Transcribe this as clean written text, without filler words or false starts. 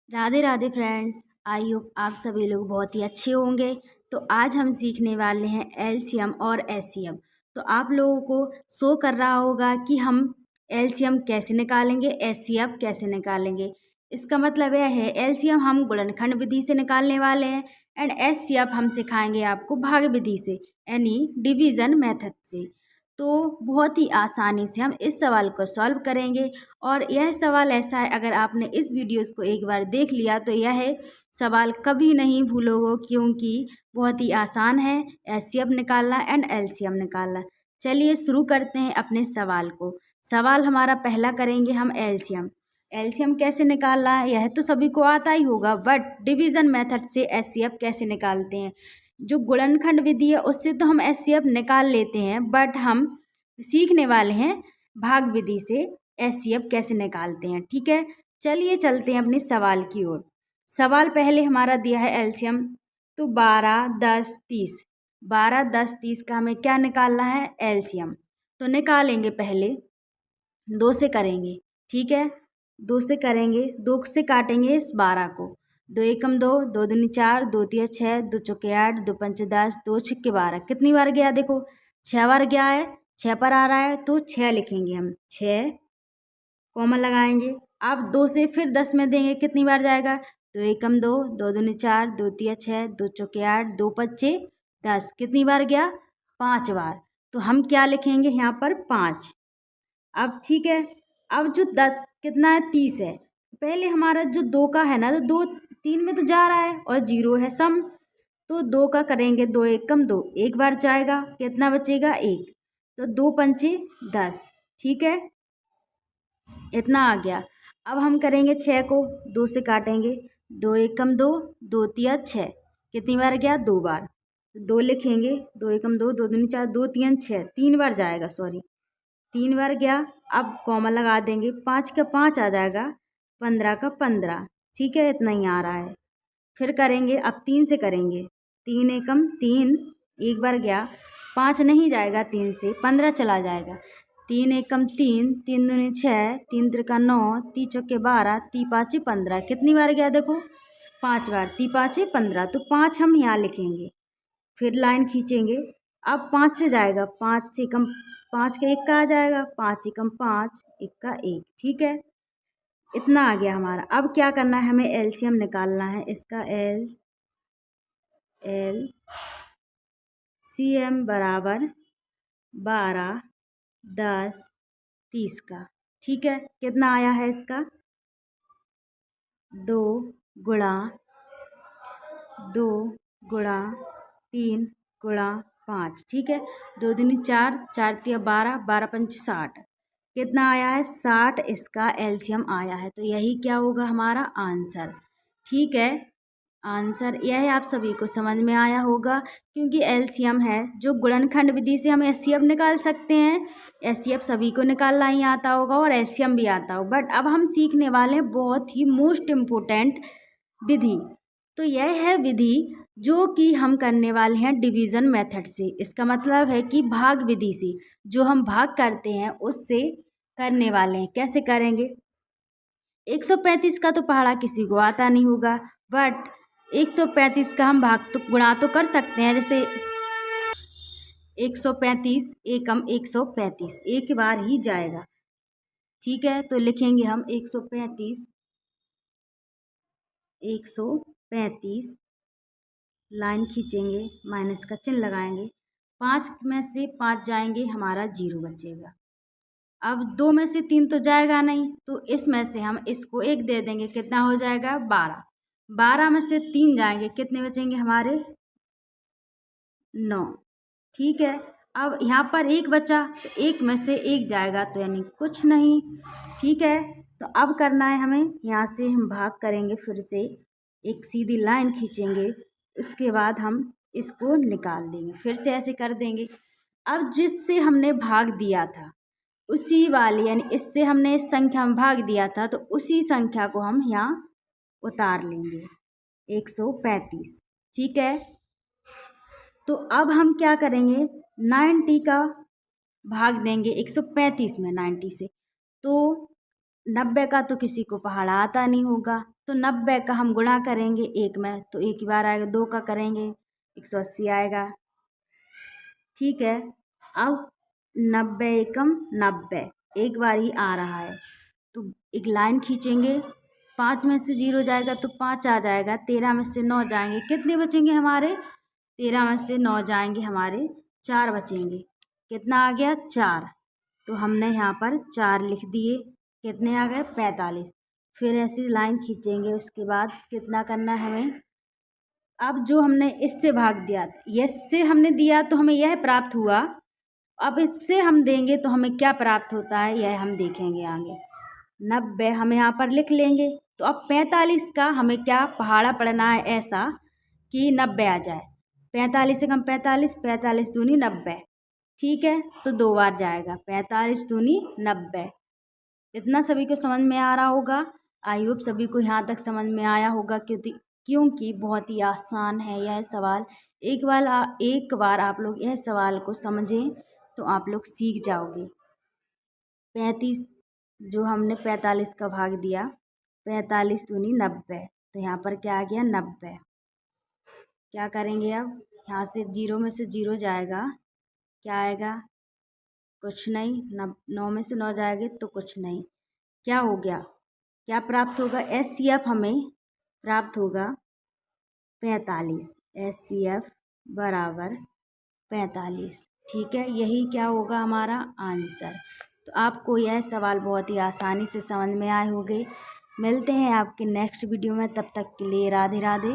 Radhe Radhe friends. I hope आप सभी लोग बहुत ही अच्छे होंगे। तो आज हम सीखने वाले हैं एलसीएम और एससीएम। तो आप लोगों को शो कर रहा होगा कि हम एलसीएम कैसे निकालेंगे, एससीएम कैसे निकालेंगे। इसका मतलब यह है एलसीएम हम गुणनखंड विधि से निकालने वाले हैं एंड एससीएम हम सिखाएंगे आपको भाग विधि से, यानी डिवीज़न मेथड से। तो बहुत ही आसानी से हम इस सवाल को सॉल्व करेंगे। और यह सवाल ऐसा है, अगर आपने इस वीडियोस को एक बार देख लिया तो यह सवाल कभी नहीं भूलोगे, क्योंकि बहुत ही आसान है एचसीएफ निकालना एंड एलसीएम निकालना। चलिए शुरू करते हैं अपने सवाल को। सवाल हमारा पहला करेंगे हम एलसीएम। एलसीएम कैसे निकालना है यह तो सभी को आता ही होगा, बट डिवीज़न मेथड से एचसीएफ कैसे निकालते हैं। जो गुणनखंड विधि है उससे तो हम एचसीएफ निकाल लेते हैं, बट हम सीखने वाले हैं भाग विधि से एचसीएफ कैसे निकालते हैं। ठीक है, चलिए चलते हैं अपने सवाल की ओर। सवाल पहले हमारा दिया है एलसीएम, तो 12, 10, 30। 12, 10, 30 का हमें क्या निकालना है, एलसीएम। तो निकालेंगे पहले 2 से करेंगे। ठीक है, 2 से करेंगे, 2 से काटेंगे इस 12 को। 2 एकम 2, 2 दूनी 4, 2 तिया 6, 2 चौके 8, 2 पंचे 10, 2 छिक्के 12। कितनी बार गया देखो, 6 बार गया है। 6 पर आ रहा है तो 6 लिखेंगे हम, 6 कॉमन लगाएंगे। अब 2 से फिर 10 में देंगे, कितनी बार जाएगा, 2 एकम 2, 2 दूनी 4, 2 तिया 6, 2 चौके 8, 2 पच्चे 10। कितनी बार गया, 5 बार। तो हम क्या लिखेंगे यहाँ पर, 5। अब ठीक है, अब जो कितना है, 30 है। पहले हमारा जो 2 का है ना, तो 2 3 में तो जा रहा है और 0 है सम। तो 2 का करेंगे, 2 एकम 2, एक बार जाएगा, कितना बचेगा, 1। तो 2 पंचे 10। ठीक है, इतना आ गया। अब हम करेंगे 6 को, 2 से काटेंगे। 2 एकम 2, 2 तिया 6। कितनी बार गया, 2 बार। 2 लिखेंगे, 2 एकम 2, 2 दूनी 4, 2 तियन 6, 3 बार जाएगा, सॉरी 3 बार गया। अब कॉमा लगा देंगे, 5 का 5 आ जाएगा, 15 का 15। ठीक है, इतना ही आ रहा है। फिर करेंगे, अब 3 से करेंगे। 3 एकम 3, एक बार गया, 5 नहीं जाएगा, 3 से 15 चला जाएगा। 3 एकम 3, 3 दूनी 6, 3 त्रिका 9, 3 चौके 12, 3 पाँचे 15। कितनी बार गया देखो, 5 बार। 3 पाँचे 15, तो 5 हम यहाँ लिखेंगे। फिर लाइन खींचेंगे। अब 5 से जाएगा, 5 से कम 5 का 1 का आ जाएगा, 5 एकम 5, 1 का 1। ठीक है, इतना आ गया हमारा। अब क्या करना है, हमें एलसीएम निकालना है इसका। एल सी एम बराबर 12, 10, 30 का। ठीक है, कितना आया है इसका, 2 गुणा 2 गुणा 3 गुणा 5। ठीक है, 2 दूनी 4, 4 तिया 12, 12 पंच 60। कितना आया है, 60 इसका एलसीएम आया है। तो यही क्या होगा, हमारा आंसर। ठीक है, आंसर यह आप सभी को समझ में आया होगा, क्योंकि एलसीएम है जो गुणनखंड विधि से हम एचसीएफ निकाल सकते हैं। एचसीएफ सभी को निकालना ही आता होगा और एलसीएम भी आता होगा, बट अब हम सीखने वाले हैं बहुत ही मोस्ट इम्पोर्टेंट विधि। तो यह है विधि जो कि हम करने वाले हैं डिवीज़न मेथड से। इसका मतलब है कि भाग विधि से, जो हम भाग करते हैं उससे करने वाले हैं। कैसे करेंगे, 135 का तो पहाड़ा किसी को आता नहीं होगा, बट 135 का हम भाग तो गुणा तो कर सकते हैं। जैसे 135 एकम 135, एक बार ही जाएगा। ठीक है, तो लिखेंगे हम 135, 135, लाइन खींचेंगे, माइनस का चिन्ह लगाएंगे। 5 में से 5 जाएंगे, हमारा 0 बचेगा। अब 2 में से 3 तो जाएगा नहीं, तो इसमें से हम इसको 1 दे देंगे, कितना हो जाएगा, 12। 12 में से 3 जाएंगे, कितने बचेंगे हमारे, 9। ठीक है, अब यहाँ पर 1 बचा, तो 1 में से 1 जाएगा, तो यानी कुछ नहीं। ठीक है, तो अब करना है हमें, यहाँ से हम भाग करेंगे, फिर से एक सीधी लाइन खींचेंगे, उसके बाद हम इसको निकाल देंगे, फिर से ऐसे कर देंगे। अब जिससे हमने भाग दिया था उसी वाली, यानी इससे हमने इस संख्या में भाग दिया था, तो उसी संख्या को हम यहाँ उतार लेंगे, 135। ठीक है, तो अब हम क्या करेंगे, 90 का भाग देंगे 135 में, 90 से। तो 90 का तो किसी को पहाड़ा आता नहीं होगा, तो 90 का हम गुणा करेंगे 1 में, तो 1 ही बार आएगा। 2 का करेंगे 180 आएगा। ठीक है, अब 90 एकम 90 एक बार ही आ रहा है, तो एक लाइन खींचेंगे। 5 में से 0 जाएगा तो 5 आ जाएगा। 13 में से 9 जाएंगे, कितने बचेंगे हमारे? 13 में से 9 जाएंगे हमारे 4 बचेंगे। कितना आ गया? 4। तो हमने यहाँ पर 4 लिख दिए। कितने आ गए? 45। फिर ऐसी लाइन खींचेंगे। उसके बाद कितना करना है हमें? अब जो हमने इससे भाग दिया, इससे हमने दिया तो हमें यह प्राप्त हुआ। अब इससे हम देंगे तो हमें क्या प्राप्त होता है, यह हम देखेंगे आगे। 90 हम यहाँ पर लिख लेंगे। तो अब 45 का हमें क्या पहाड़ा पढ़ना है ऐसा कि 90 आ जाए। 45 से कम 45, 45 दूनी 90। ठीक है, तो 2 बार जाएगा। 45 दूनी 90। इतना सभी को समझ में आ रहा होगा। आई होप सभी को यहाँ तक समझ में आया होगा, क्योंकि बहुत ही आसान है यह सवाल। एक बार आप लोग यह सवाल को समझें तो आप लोग सीख जाओगे। 35 जो हमने 45 का भाग दिया, 45 दूनी 90, तो यहाँ पर क्या आ गया? 90। क्या करेंगे अब? यहाँ से 0 में से 0 जाएगा, क्या आएगा? कुछ नहीं। 9 में से 9 जाएंगे तो कुछ नहीं। क्या हो गया? क्या प्राप्त होगा? SCF हमें प्राप्त होगा 45। SCF बराबर 45। ठीक है, यही क्या होगा हमारा आंसर। तो आपको यह सवाल बहुत ही आसानी से समझ में आए होंगे। मिलते हैं आपके नेक्स्ट वीडियो में, तब तक के लिए राधे राधे।